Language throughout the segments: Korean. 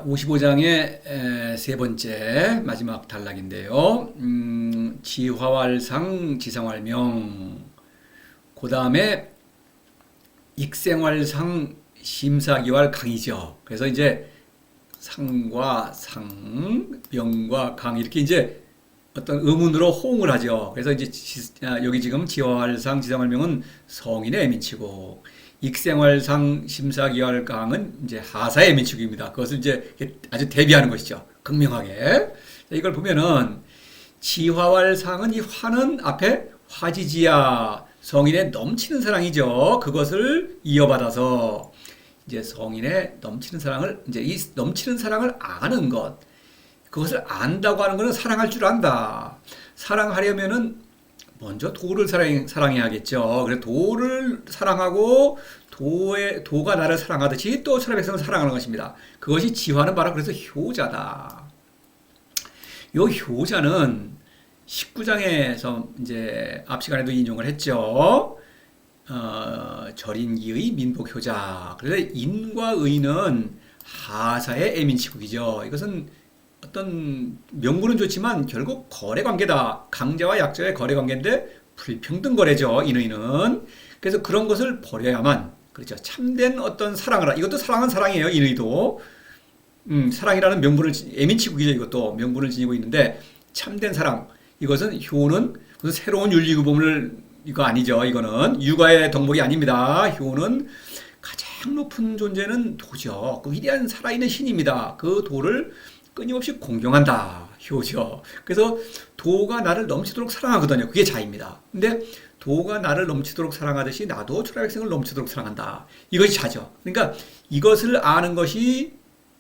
55장의 세 번째 마지막 단락인데요. 지화왈상 지상왈명, 그 다음에 익생왈상 심사기왈 강이죠. 그래서 이제 상과 상, 명과 강 이렇게 이제 어떤 의문으로 호응을 하죠. 그래서 이제 여기 지금 지화왈상 지상왈명은 성인의 민치고, 익생활상 심사기활강은 이제 하사의 민축입니다. 그것을 이제 아주 대비하는 것이죠. 극명하게. 이걸 보면은 지화활상은, 이 화는 앞에 화지지야, 성인의 넘치는 사랑이죠. 그것을 이어받아서 이제 성인의 넘치는 사랑을, 이제 이 넘치는 사랑을 아는 것, 그것을 안다고 하는 것은 사랑할 줄 안다. 사랑하려면은 먼저 도를 사랑해야겠죠. 그래서 도를 사랑하고 도가 나를 사랑하듯이 또 천하 백성을 사랑하는 것입니다. 그것이 지화는 바로 그래서 효자다. 요 효자는 19장에서 이제 앞 시간에도 인용을 했죠. 절인기의 민복효자. 그래서 인과 의는 하사의 애민치국이죠. 이것은 어떤 명분은 좋지만 결국 거래관계다. 강자와 약자의 거래관계인데 불평등 거래죠. 인의는. 그래서 그런 것을 버려야만, 그렇죠, 참된 어떤 사랑을, 이것도 사랑은 사랑이에요. 인의도. 사랑이라는 명분을, 애민치국이죠. 이것도 명분을 지니고 있는데, 참된 사랑, 이것은 효는 무슨 새로운 윤리규범을, 이거 아니죠. 이거는 육아의 덕목이 아닙니다. 효는 가장 높은 존재는 도죠. 그 위대한 살아있는 신입니다. 그 도를 끊임없이 공경한다. 효죠. 그래서 도가 나를 넘치도록 사랑하거든요. 그게 자입니다. 근데 도가 나를 넘치도록 사랑하듯이 나도 천하백성을 넘치도록 사랑한다. 이것이 자죠. 그러니까 이것을 아는 것이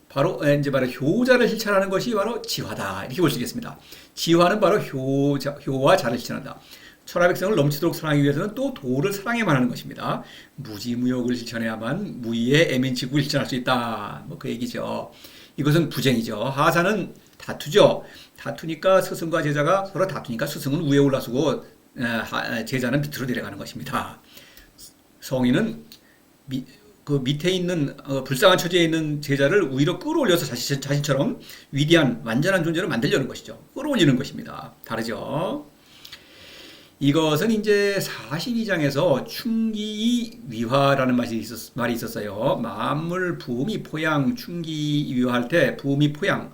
바로 효자를 실천하는 것이 바로 지화다. 이렇게 볼 수 있겠습니다. 지화는 바로 효와 자를 실천한다. 천하백성을 넘치도록 사랑하기 위해서는 또 도를 사랑해야만 하는 것입니다. 무지무욕을 실천해야만 무의의 애민치국을 실천할 수 있다. 뭐 그 얘기죠. 이것은 부쟁이죠. 하사는 다투죠. 다투니까 스승과 제자가 서로 다투니까 스승은 위에 올라서고 제자는 밑으로 내려가는 것입니다. 성인은 그 밑에 있는 불쌍한 처지에 있는 제자를 위로 끌어올려서 자신처럼 위대한 완전한 존재로 만들려는 것이죠. 끌어올리는 것입니다. 다르죠. 이것은 이제 42장에서 충기위화라는 말이 있었어요. 만물 부음이 포양, 충기위화할 때 부음이 포양,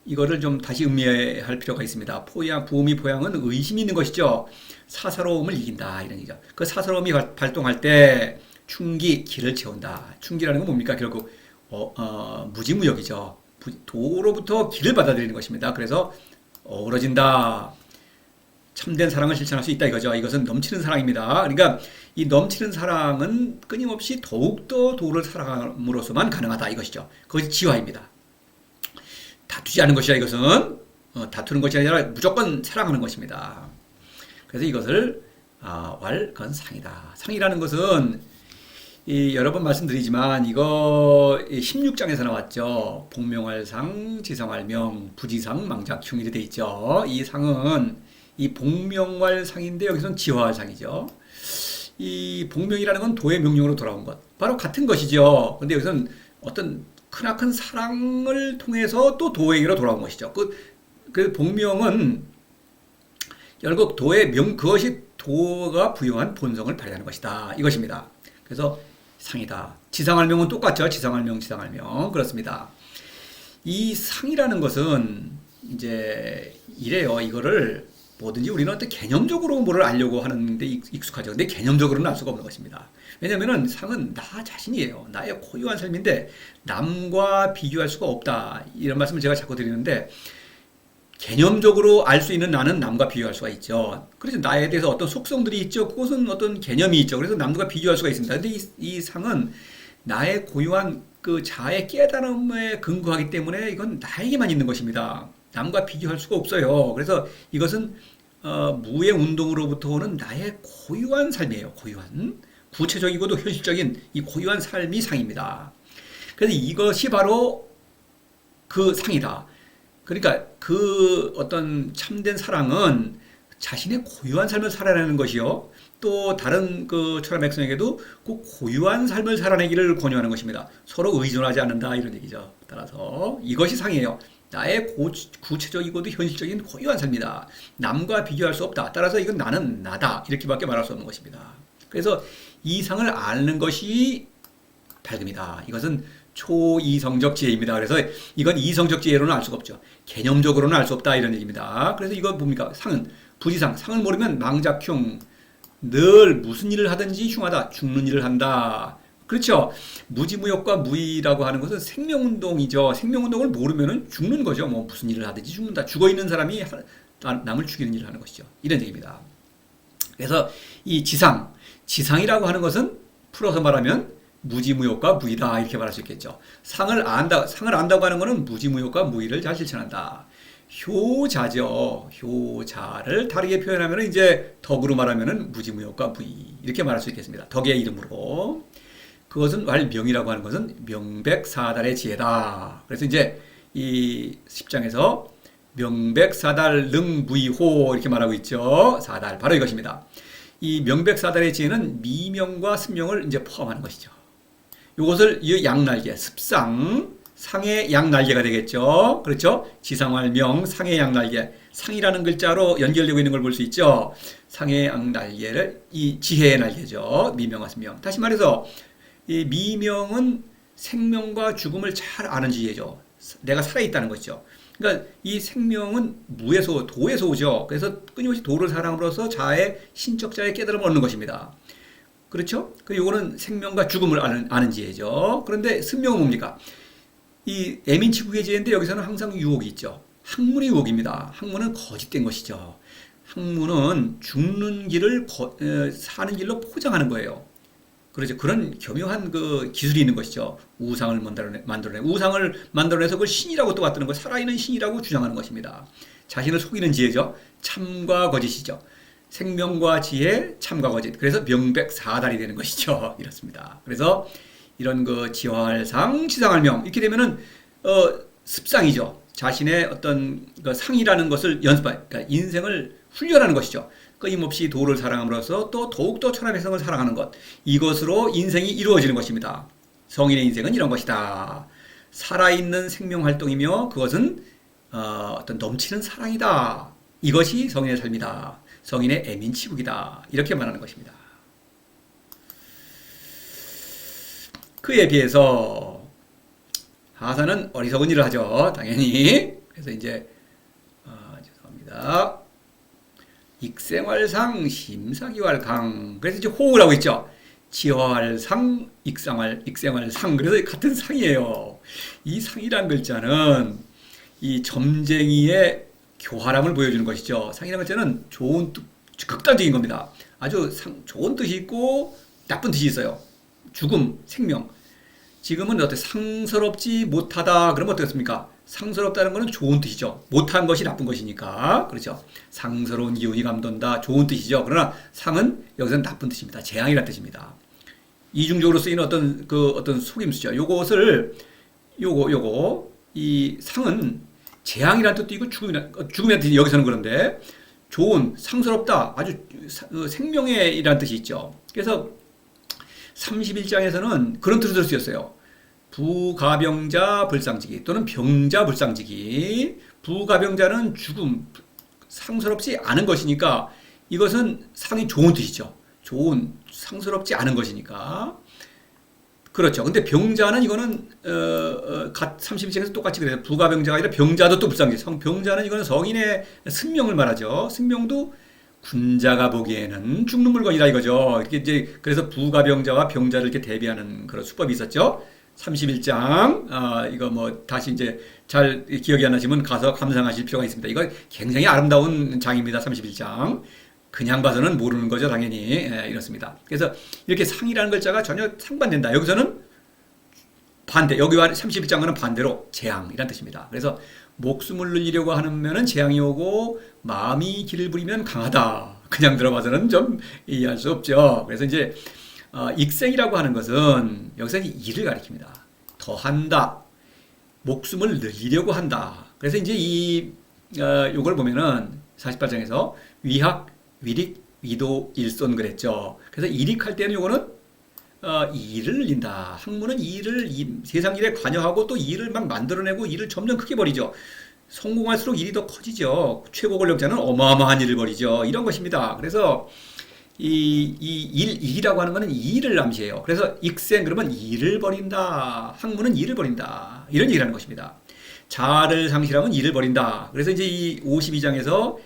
이거를 좀 다시 음미할 필요가 있습니다. 부음이 포양은 의심이 있는 것이죠. 사사로움을 이긴다, 이런 얘기죠. 그 사사로움이 발동할 때 충기, 기를 채운다. 충기라는 건 뭡니까? 결국 무지무역이죠. 도로부터 기를 받아들이는 것입니다. 그래서 어우러진다. 참된 사랑을 실천할 수 있다 이거죠. 이것은 넘치는 사랑입니다. 그러니까 이 넘치는 사랑은 끊임없이 더욱더 도를 사랑함으로써만 가능하다 이것이죠. 그것이 지화입니다. 다투지 않은 것이야 이것은. 다투는 것이 아니라 무조건 사랑하는 것입니다. 그래서 이것을 그건 상이다. 상이라는 것은 여러 번 말씀드리지만 이거 16장에서 나왔죠. 복명활상, 지상활명, 부지상, 망작흉 이렇게 돼 있죠. 이 상은 이 복명활상인데 여기서는 지화활상이죠. 이 복명이라는 건 도의 명령으로 돌아온 것, 바로 같은 것이죠. 근데 여기서는 어떤 크나큰 사랑을 통해서 또 도에게로 돌아온 것이죠. 그 복명은 결국 그것이 도가 부여한 본성을 발휘하는 것이다 이것입니다. 그래서 상이다. 지상활명은 똑같죠. 지상활명, 지상활명. 그렇습니다. 이 상이라는 것은 이제 이래요. 이거를 뭐든지 우리는 어떤 개념적으로 뭐를 알려고 하는데 익숙하죠. 근데 개념적으로는 알 수가 없는 것입니다. 왜냐하면 상은 나 자신이에요. 나의 고유한 삶인데 남과 비교할 수가 없다. 이런 말씀을 제가 자꾸 드리는데, 개념적으로 알 수 있는 나는 남과 비교할 수가 있죠. 그래서 나에 대해서 어떤 속성들이 있죠. 그것은 어떤 개념이 있죠. 그래서 남과 비교할 수가 있습니다. 근데 이 상은 나의 고유한 그 자아의 깨달음에 근거하기 때문에 이건 나에게만 있는 것입니다. 남과 비교할 수가 없어요. 그래서 이것은 무의 운동으로부터 오는 나의 고유한 삶이에요. 고유한, 구체적이고도 현실적인 이 고유한 삶이 상입니다. 그래서 이것이 바로 그 상이다. 그러니까 그 어떤 참된 사랑은 자신의 고유한 삶을 살아내는 것이요, 또 다른 그 천하 백성에게도 그 고유한 삶을 살아내기를 권유하는 것입니다. 서로 의존하지 않는다 이런 얘기죠. 따라서 이것이 상이에요. 나의 구체적이고도 현실적인 고유한 삶이다. 남과 비교할 수 없다. 따라서 이건 나는 나다. 이렇게밖에 말할 수 없는 것입니다. 그래서 이 상을 아는 것이 밝음이다. 이것은 초이성적 지혜입니다. 그래서 이건 이성적 지혜로는 알 수가 없죠. 개념적으로는 알 수 없다 이런 얘기입니다. 그래서 이거 뭡니까? 상은 부지상. 상을 모르면 망작흉. 늘 무슨 일을 하든지 흉하다. 죽는 일을 한다. 그렇죠. 무지무역과 무의라고 하는 것은 생명운동이죠. 생명운동을 모르면 죽는 거죠. 뭐 무슨 일을 하든지 죽는다. 죽어있는 사람이 남을 죽이는 일을 하는 것이죠. 이런 얘기입니다. 그래서 이 지상이라고 하는 것은 풀어서 말하면 무지무역과 무의다 이렇게 말할 수 있겠죠. 상을 안다고 하는 것은 무지무역과 무의를 잘 실천한다. 효자죠. 효자를 다르게 표현하면 이제 덕으로 말하면 무지무역과 무의 이렇게 말할 수 있겠습니다. 덕의 이름으로. 그것은 말명이라고 하는 것은 명백사달의 지혜다. 그래서 이제 이 10장에서 명백사달 능무의호 이렇게 말하고 있죠. 사달 바로 이것입니다. 이 명백사달의 지혜는 미명과 습명을 이제 포함하는 것이죠. 이것을 이 양날개 상의 양날개가 되겠죠. 그렇죠? 지상활명 상의 양날개 상이라는 글자로 연결되고 있는 걸 볼 수 있죠. 상의 양날개를 이 지혜의 날개죠. 미명과 습명. 다시 말해서 이 미명은 생명과 죽음을 잘 아는 지혜죠. 내가 살아있다는 것이죠. 그러니까 이 생명은 무에서 도에서 오죠. 그래서 끊임없이 도를 사랑으로서 자의 신적 자의 깨달음을 얻는 것입니다. 그렇죠? 이거는 생명과 죽음을 아는 지혜죠. 그런데 습명은 뭡니까? 이 애민치국의 지혜인데 여기서는 항상 유혹이 있죠. 학문의 유혹입니다. 학문은 거짓된 것이죠. 학문은 죽는 길을 사는 길로 포장하는 거예요. 그렇죠. 그런 교묘한 그 기술이 있는 것이죠. 우상을 우상을 만들어내서 그걸 신이라고 또 갖다는 거, 살아있는 신이라고 주장하는 것입니다. 자신을 속이는 지혜죠. 참과 거짓이죠. 생명과 지혜, 참과 거짓. 그래서 명백사달이 되는 것이죠. 이렇습니다. 그래서 이런 그 지활상, 지상활명 이렇게 되면은 습상이죠. 자신의 어떤 그 상이라는 것을 그러니까 인생을 훈련하는 것이죠. 끊임없이 도를 사랑함으로써 또 더욱더 천하백성을 사랑하는 것. 이것으로 인생이 이루어지는 것입니다. 성인의 인생은 이런 것이다. 살아있는 생명활동이며 그것은 어떤 넘치는 사랑이다. 이것이 성인의 삶이다. 성인의 애민치국이다. 이렇게 말하는 것입니다. 그에 비해서 하사는 어리석은 일을 하죠. 당연히. 그래서 이제 죄송합니다. 익생활상 심사기활강. 그래서 이제 호흡을 하고 있죠. 지활상, 익생활상. 그래서 같은 상이에요. 이 상이란 글자는 이 점쟁이의 교활함을 보여주는 것이죠. 상이라는 글자는 극단적인 겁니다. 아주 좋은 뜻이 있고 나쁜 뜻이 있어요. 죽음, 생명. 지금은 어때? 상스럽지 못하다. 그러면 어떻겠습니까? 상스럽다는 것은 좋은 뜻이죠. 못한 것이 나쁜 것이니까. 그렇죠. 상스러운 기운이 감돈다. 좋은 뜻이죠. 그러나 상은 여기서는 나쁜 뜻입니다. 재앙이라는 뜻입니다. 이중적으로 쓰이는 어떤 속임수죠. 이 상은 재앙이라는 뜻도 있고 죽음이라는 뜻이 여기서는 그런데 좋은, 상스럽다. 아주 생명의이라는 뜻이 있죠. 그래서 31장에서는 그런 뜻으로 쓰였어요. 부가병자 불상지기 또는 병자 불상지기. 부가병자는 죽음, 상스럽지 않은 것이니까 이것은 상이 좋은 뜻이죠. 좋은, 상스럽지 않은 것이니까. 그렇죠. 근데 병자는 이거는 31장에서 똑같이 그래요. 부가병자가 아니라 병자도 또 불상지기. 병자는 이거는 성인의 승명을 말하죠. 승명도 군자가 보기에는 죽는 물건이다 이거죠. 이렇게 이제 그래서 부가병자와 병자를 이렇게 대비하는 그런 수법이 있었죠. 31장 이거 뭐 다시 이제 잘 기억이 안 나시면 가서 감상하실 필요가 있습니다. 이거 굉장히 아름다운 장입니다. 31장. 그냥 봐서는 모르는 거죠, 당연히. 이렇습니다. 그래서 이렇게 상이라는 글자가 전혀 상반된다. 여기서는 반대. 여기와 31장과는 반대로 재앙이란 뜻입니다. 그래서 목숨을 늘리려고 하면은 재앙이 오고 마음이 길을 부리면 강하다. 그냥 들어봐서는 좀 이해할 수 없죠. 그래서 이제 익생이라고 하는 것은 여기서 일을 가리킵니다. 더한다. 목숨을 늘리려고 한다. 그래서 이제 요걸 보면은 48장에서 위학, 위릭, 위도일손 그랬죠. 그래서 일익할 때는 요거는 일을 늘린다. 학문은 세상 일에 관여하고 또 일을 막 만들어내고 일을 점점 크게 벌이죠. 성공할수록 일이 더 커지죠. 최고 권력자는 어마어마한 일을 벌이죠. 이런 것입니다. 그래서 일이라고 하는 것은 일을 암시해요. 그래서 익생 그러면 일을 벌인다. 학문은 일을 벌인다. 이런 얘기를 하는 것입니다. 자아를 상실하면 일을 벌인다. 그래서 이제 이 52장에서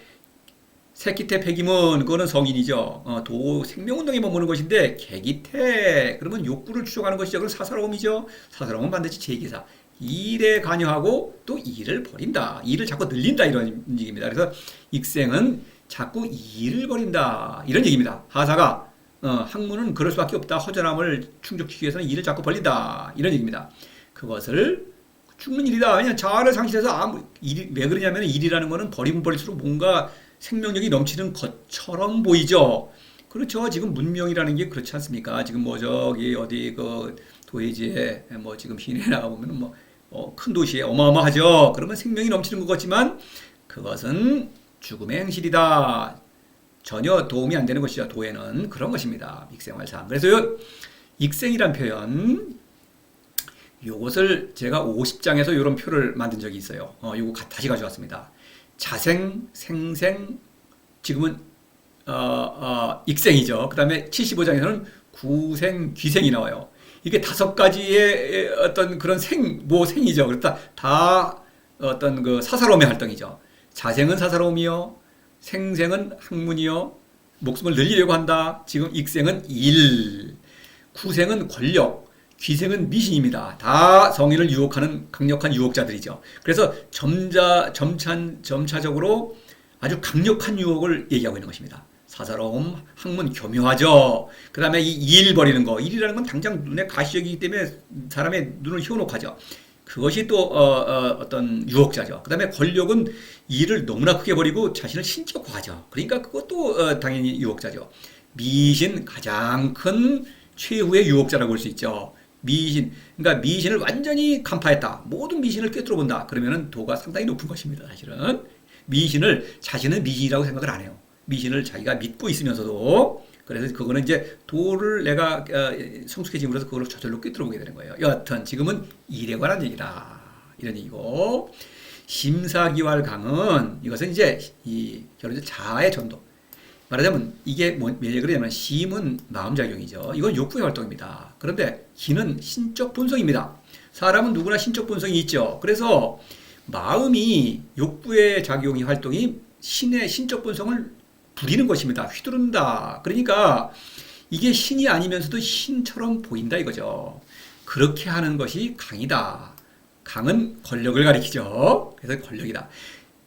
새끼태 폐기문 그거는 성인이죠. 생명운동에 머무는 것인데 개기태 그러면 욕구를 추종하는 것이죠. 그럼 사사로움이죠. 사사로움은 반드시 제기사. 일에 관여하고 또 일을 벌인다. 일을 자꾸 늘린다 이런 얘기입니다. 그래서 익생은 자꾸 일을 벌인다. 이런 얘기입니다. 하사가 학문은 그럴 수밖에 없다. 허전함을 충족시키기 위해서는 일을 자꾸 벌린다. 이런 얘기입니다. 그것을 죽는 일이다. 왜냐하면 자아를 상실해서 왜 그러냐면 일이라는 것은 버리면 버릴수록 뭔가 생명력이 넘치는 것처럼 보이죠. 그렇죠. 지금 문명이라는 게 그렇지 않습니까? 지금 뭐 저기 어디 그 도해지에 뭐 지금 시내에 나가 보면은 뭐 큰 도시에 어마어마하죠. 그러면 생명이 넘치는 것 같지만 그것은 죽음의 행실이다. 전혀 도움이 안 되는 것이죠. 도에는 그런 것입니다. 익생활상. 그래서 익생이란 표현 요것을 제가 50장에서 이런 표를 만든 적이 있어요. 요거 다시 가져왔습니다. 자생, 생생, 지금은 익생이죠. 그 다음에 75장에서는 구생, 귀생이 나와요. 이게 5가지의 어떤 그런 생이죠. 그렇다 다 어떤 그 사사로움의 활동이죠. 자생은 사사로움이요, 생생은 학문이요, 목숨을 늘리려고 한다. 지금 익생은 일, 구생은 권력, 귀생은 미신입니다. 다 성인을 유혹하는 강력한 유혹자들이죠. 그래서 점차적으로 아주 강력한 유혹을 얘기하고 있는 것입니다. 사사로움, 학문 교묘하죠. 그 다음에 이 일 버리는 거. 일이라는 건 당장 눈에 가시적이기 때문에 사람의 눈을 희원옥하죠. 그것이 또 어떤 유혹자죠. 그 다음에 권력은 일을 너무나 크게 버리고 자신을 신격화하죠. 그러니까 그것도 당연히 유혹자죠. 미신 가장 큰 최후의 유혹자라고 볼 수 있죠. 그러니까 미신을 완전히 간파했다. 모든 미신을 꿰뚫어 본다. 그러면은 도가 상당히 높은 것입니다. 사실은 자신은 미신이라고 생각을 안 해요. 미신을 자기가 믿고 있으면서도. 그래서 그거는 이제 도를 내가 성숙해짐으로써 그걸 저절로 꿰뚫어 보게 되는 거예요. 여하튼 지금은 일에 관한 얘기다. 이런 얘기고, 심사기활 강은 이것은 이제 결국 자아의 전도. 말하자면 이게 왜 그러냐면 심은 마음작용이죠. 이건 욕구의 활동입니다. 그런데 기는 신적 본성입니다. 사람은 누구나 신적 본성이 있죠. 그래서 마음이 욕구의 작용이 활동이 신의 신적 본성을 부리는 것입니다. 휘두른다. 그러니까 이게 신이 아니면서도 신처럼 보인다 이거죠. 그렇게 하는 것이 강이다. 강은 권력을 가리키죠. 그래서 권력이다.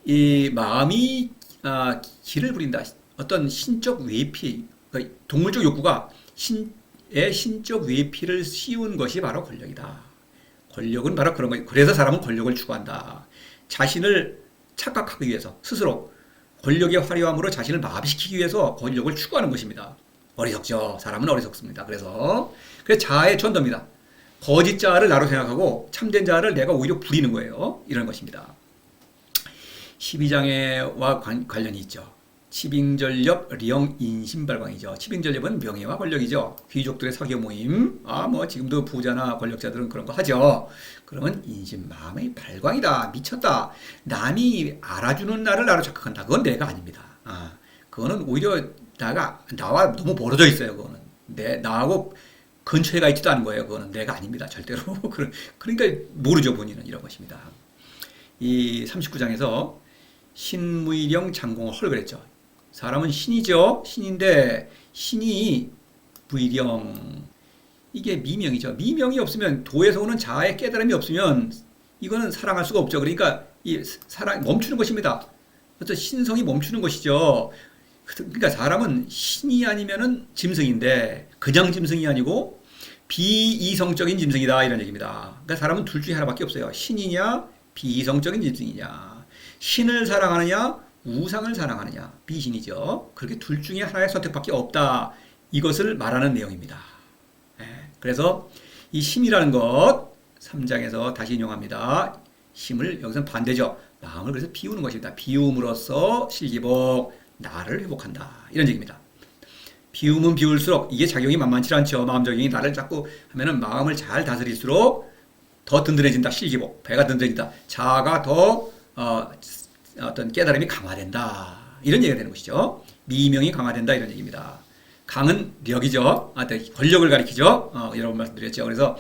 이 마음이 기를 부린다. 어떤 신적 외피, 그러니까 동물적 욕구가 신의 신적 외피를 씌운 것이 바로 권력이다. 권력은 바로 그런 거예요. 그래서 사람은 권력을 추구한다. 자신을 착각하기 위해서 스스로 권력의 화려함으로 자신을 마비시키기 위해서 권력을 추구하는 것입니다. 어리석죠. 사람은 어리석습니다. 그래서 자아의 전도입니다. 거짓 자아를 나로 생각하고 참된 자아를 내가 오히려 부리는 거예요. 이런 것입니다. 12장에와 관련이 있죠. 치빙전력 리영 인신발광이죠. 치빙전력은 명예와 권력이죠. 귀족들의 사교 모임. 뭐 지금도 부자나 권력자들은 그런 거 하죠. 그러면 인신 마음의 발광이다. 미쳤다. 남이 알아주는 나를 나로 착각한다. 그건 내가 아닙니다. 그거는 오히려 나와 너무 멀어져 있어요. 그거는 나하고 근처에 가 있지도 않은 거예요. 그거는 내가 아닙니다. 절대로. 그러니까 모르죠. 본인은 이런 것입니다. 이 39장에서 신무일영 장공을 헐 그랬죠. 사람은 신이죠. 신인데 신이 무일영, 이게 미명이죠. 미명이 없으면 도에서 오는 자아의 깨달음이 없으면 이거는 사랑할 수가 없죠. 그러니까 이 사랑 멈추는 것입니다. 어떤 신성이 멈추는 것이죠. 그러니까 사람은 신이 아니면은 짐승인데 그냥 짐승이 아니고 비이성적인 짐승이다 이런 얘기입니다. 그러니까 사람은 둘 중에 하나밖에 없어요. 신이냐 비이성적인 짐승이냐. 신을 사랑하느냐 우상을 사랑하느냐. 비신이죠. 그렇게 둘 중에 하나의 선택밖에 없다. 이것을 말하는 내용입니다. 그래서 이 심이라는 것 3장에서 다시 인용합니다. 심을 여기서 반대죠. 마음을 그래서 비우는 것입니다. 비움으로써 실기복 나를 회복한다. 이런 얘기입니다. 비우면 비울수록 이게 작용이 만만치 않죠. 마음 적용이 나를 자꾸 하면은 마음을 잘 다스릴수록 더 든든해진다. 실기복. 배가 든든해진다. 자아가 더 어떤 깨달음이 강화된다. 이런 얘기가 되는 것이죠. 미명이 강화된다. 이런 얘기입니다. 강은 력이죠. 권력을 가리키죠. 여러 번 말씀드렸죠. 그래서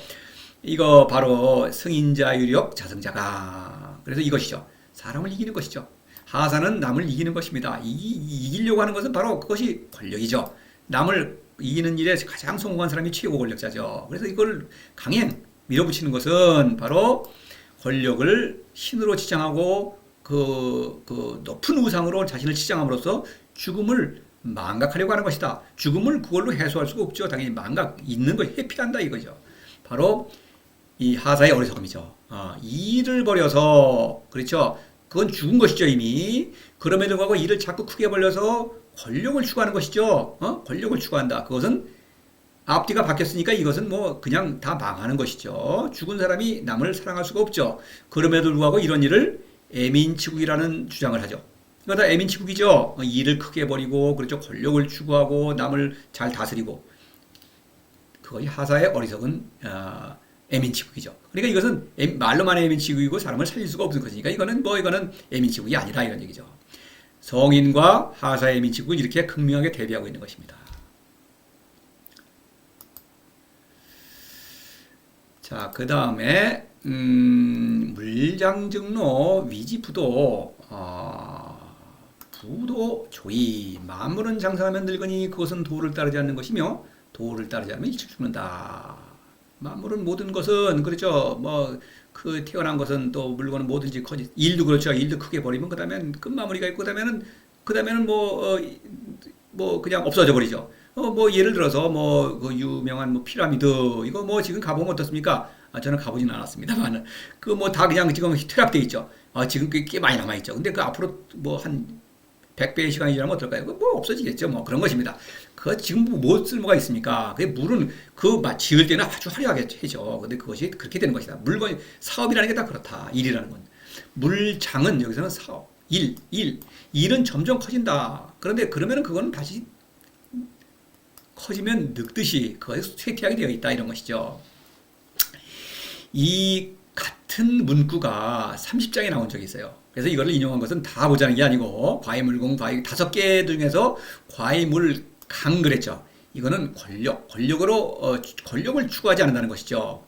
이거 바로 승인자 유력 자성자가. 그래서 이것이죠. 사람을 이기는 것이죠. 하사는 남을 이기는 것입니다. 이기려고 하는 것은 바로 그것이 권력이죠. 남을 이기는 일에 가장 성공한 사람이 최고 권력자죠. 그래서 이걸 강행 밀어붙이는 것은 바로 권력을 신으로 치장하고 그 높은 우상으로 자신을 치장함으로써 죽음을 망각하려고 하는 것이다. 죽음을 그걸로 해소할 수가 없죠. 당연히 망각 있는 걸 회피한다 이거죠. 바로 이 하사의 어리석음이죠. 일을 벌여서 그렇죠. 그건 죽은 것이죠 이미. 그럼에도 불구하고 일을 자꾸 크게 벌려서 권력을 추구하는 것이죠. 권력을 추구한다. 그것은 앞뒤가 바뀌었으니까 이것은 뭐 그냥 다 망하는 것이죠. 죽은 사람이 남을 사랑할 수가 없죠. 그럼에도 불구하고 이런 일을 애민치국이라는 주장을 하죠. 이거 다 애민치국이죠. 일을 크게 벌이고 그렇죠. 권력을 추구하고 남을 잘 다스리고 그것이 하사의 어리석은 애민치국이죠. 그러니까 이것은 말로만 애민치국이고 사람을 살릴 수가 없는 것이니까 이거는 애민치국이 아니다 이런 얘기죠. 성인과 하사의 애민치국은 이렇게 극명하게 대비하고 있는 것입니다. 자, 그 다음에 물장증로 위지부도 부도 조이 만물은 장사하면 늙으니 그것은 도를 따르지 않는 것이며 도를 따르지 않으면 일찍 죽는다. 만물은 모든 것은 그렇죠. 뭐 그 태어난 것은 또 물건은 뭐든지 커지. 일도 그렇죠. 일도 크게 버리면 그다음엔 끝마무리가 있고 그다음에는 뭐 그냥 없어져 버리죠. 뭐 예를 들어서 뭐 그 유명한 뭐 피라미드 이거 뭐 지금 가보면 어떻습니까? 저는 가보진 않았습니다만 그 뭐 다 그냥 지금 퇴락돼 있죠. 지금 꽤 많이 남아 있죠. 근데 그 앞으로 뭐 한 100배의 시간이 지나면 어떨까요? 뭐 없어지겠죠. 뭐 그런 것입니다. 그 지금 뭐 쓸모가 있습니까? 그 물은 지을 때는 아주 화려하게 해죠. 근데 그것이 그렇게 되는 것이다. 물건 사업이라는 게 다 그렇다. 일이라는 건. 물장은 여기서는 사업, 일은 점점 커진다. 그런데 그러면은 그거는 다시 커지면 늙듯이 거의 쇠퇴하게 되어 있다 이런 것이죠. 이 같은 문구가 30장에 나온 적이 있어요. 그래서 이거를 인용한 것은 다 보자는 게 아니고 과이물공, 과이 5개 중에서 과이물 강 그랬죠. 이거는 권력을 추구하지 않는다는 것이죠.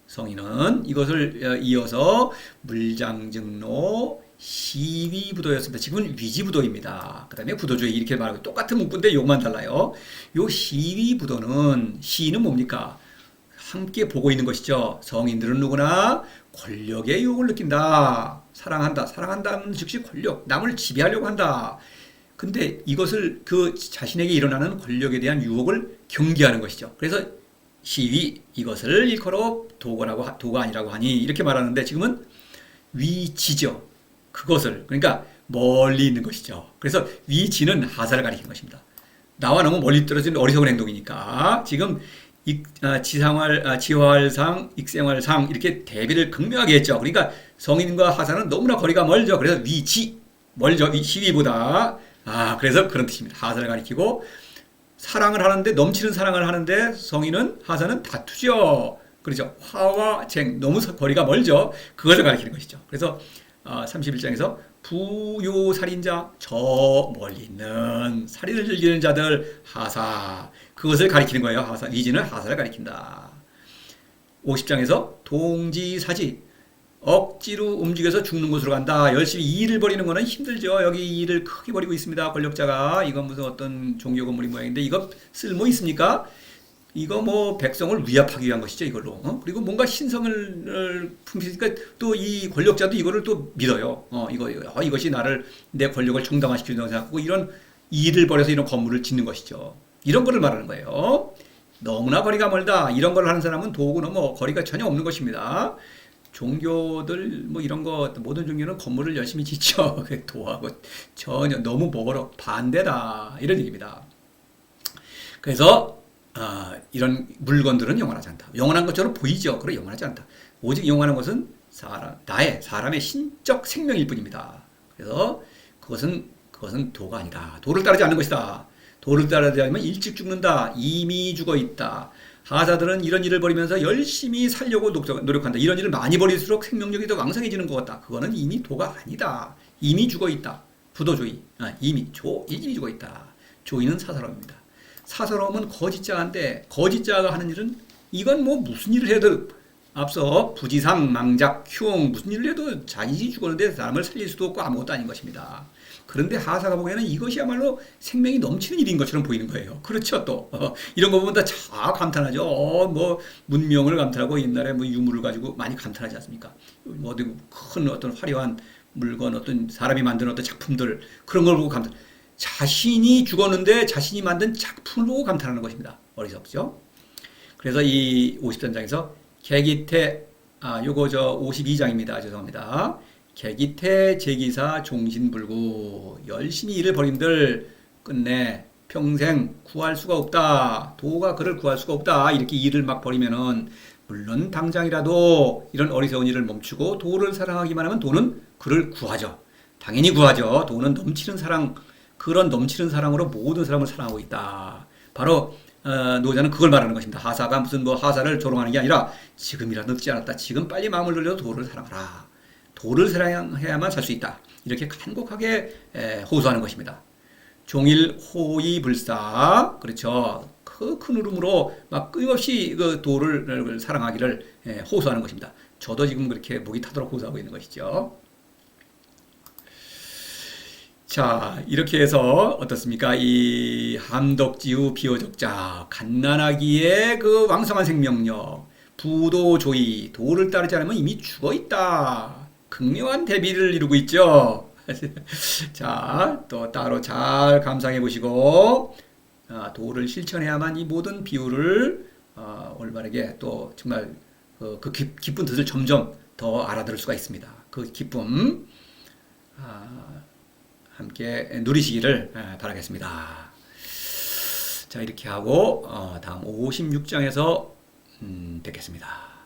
성인은 이것을 이어서 물장증로 시위부도였습니다. 지금은 위지부도입니다. 그 다음에 부도주의 이렇게 말하고 똑같은 문구인데 요만 달라요. 요 시위부도는 시는 뭡니까? 함께 보고 있는 것이죠. 성인들은 누구나 권력의 유혹을 느낀다. 사랑한다는 즉시 권력, 남을 지배하려고 한다. 근데 이것을 그 자신에게 일어나는 권력에 대한 유혹을 경계하는 것이죠. 그래서 시위 이것을 일컬어 도가 아니라고 하니 이렇게 말하는데 지금은 위지죠. 그것을 그러니까 멀리 있는 것이죠. 그래서 위지는 하사를 가리키는 것입니다. 나와 너무 멀리 떨어진 어리석은 행동이니까 지금 지활상, 익생활상 이렇게 대비를 극명하게 했죠. 그러니까 성인과 하사는 너무나 거리가 멀죠. 그래서 멀죠. 시위보다. 그래서 그런 뜻입니다. 하사를 가리키고 사랑을 하는데 넘치는 사랑을 하는데 성인은 하사는 다투죠. 그렇죠. 화와 쟁 너무 거리가 멀죠. 그것을 가리키는 것이죠. 그래서 31장에서 부요살인자 저 멀리 있는 살인을 즐기는 자들 하사 그것을 가리키는 거예요. 위지는 하사를 가리킨다. 50장에서 동지사지 억지로 움직여서 죽는 곳으로 간다. 열심히 일을 벌이는 거는 힘들죠. 여기 일을 크게 벌이고 있습니다. 권력자가. 이건 무슨 어떤 종교 건물이 모양인데 이거 쓸모 있습니까? 이거 뭐 백성을 위압하기 위한 것이죠. 이걸로. 그리고 뭔가 신성을 품으니까 또 이 권력자도 이거를 또 믿어요. 이것이 내 권력을 정당화시키는 생각하고 이런 일을 벌여서 이런 건물을 짓는 것이죠. 이런 거를 말하는 거예요. 너무나 거리가 멀다. 이런 걸 하는 사람은 도구는 뭐 거리가 전혀 없는 것입니다. 종교들 뭐 이런 거 모든 종교는 건물을 열심히 짓죠. 도하고 전혀 너무 멀어 반대다 이런 얘기입니다. 그래서 이런 물건들은 영원하지 않다. 영원한 것처럼 보이죠. 그래 영원하지 않다. 오직 영원한 것은 사람의 신적 생명일 뿐입니다. 그래서 그것은 도가 아니다. 도를 따르지 않는 것이다. 도를 따르지 않으면 일찍 죽는다. 이미 죽어 있다. 하사들은 이런 일을 벌이면서 열심히 살려고 노력한다. 이런 일을 많이 벌일수록 생명력이 더 왕성해지는 것 같다. 그거는 이미 도가 아니다. 이미 죽어 있다. 부도조이. 이미 죽어 있다. 조이는 사사로움입니다. 사사로움은 거짓자인데 거짓자가 하는 일은 이건 뭐 무슨 일을 해도 앞서 부지상, 망작, 흉 무슨 일을 해도 자신이 죽었는데 사람을 살릴 수도 없고 아무것도 아닌 것입니다. 그런데 하사가 보기에는 이것이야말로 생명이 넘치는 일인 것처럼 보이는 거예요. 그렇죠, 또. 이런 거 보면 다 감탄하죠. 뭐, 문명을 감탄하고 옛날에 뭐 유물을 가지고 많이 감탄하지 않습니까? 뭐 어디 큰 어떤 화려한 물건, 어떤 사람이 만든 어떤 작품들, 그런 걸 보고 감탄. 자신이 죽었는데 자신이 만든 작품을 보고 감탄하는 것입니다. 어리석죠? 그래서 이 53장에서 개기태, 요거 52장입니다. 죄송합니다. 개기태 제기사 종신불구 열심히 일을 벌인들 끝내 평생 구할 수가 없다. 도가 그를 구할 수가 없다. 이렇게 일을 막 벌이면은 물론 당장이라도 이런 어리석은 일을 멈추고 도를 사랑하기만 하면 도는 그를 구하죠. 당연히 구하죠. 도는 넘치는 사랑, 그런 넘치는 사랑으로 모든 사람을 사랑하고 있다. 바로 노자는 그걸 말하는 것입니다. 하사가 무슨 뭐 하사를 조롱하는 게 아니라 지금이라도 늦지 않았다. 지금 빨리 마음을 돌려서 도를 사랑하라. 도를 사랑해야만 살 수 있다. 이렇게 간곡하게 호소하는 것입니다. 종일 호의불사, 그렇죠. 그 큰 울음으로 막 끊임없이 그 도를 사랑하기를 호소하는 것입니다. 저도 지금 그렇게 목이 타도록 호소하고 있는 것이죠. 자, 이렇게 해서 어떻습니까? 이 함덕지후 비어적자, 갓난아기의 그 왕성한 생명력, 부도조이, 도를 따르지 않으면 이미 죽어 있다. 극명한 대비를 이루고 있죠. 자, 또 따로 잘 감상해 보시고 도를 실천해야만 이 모든 비유를 올바르게 또 정말 그 깊은 뜻을 점점 더 알아들을 수가 있습니다. 그 기쁨 함께 누리시기를 바라겠습니다. 자, 이렇게 하고 다음 56장에서 뵙겠습니다.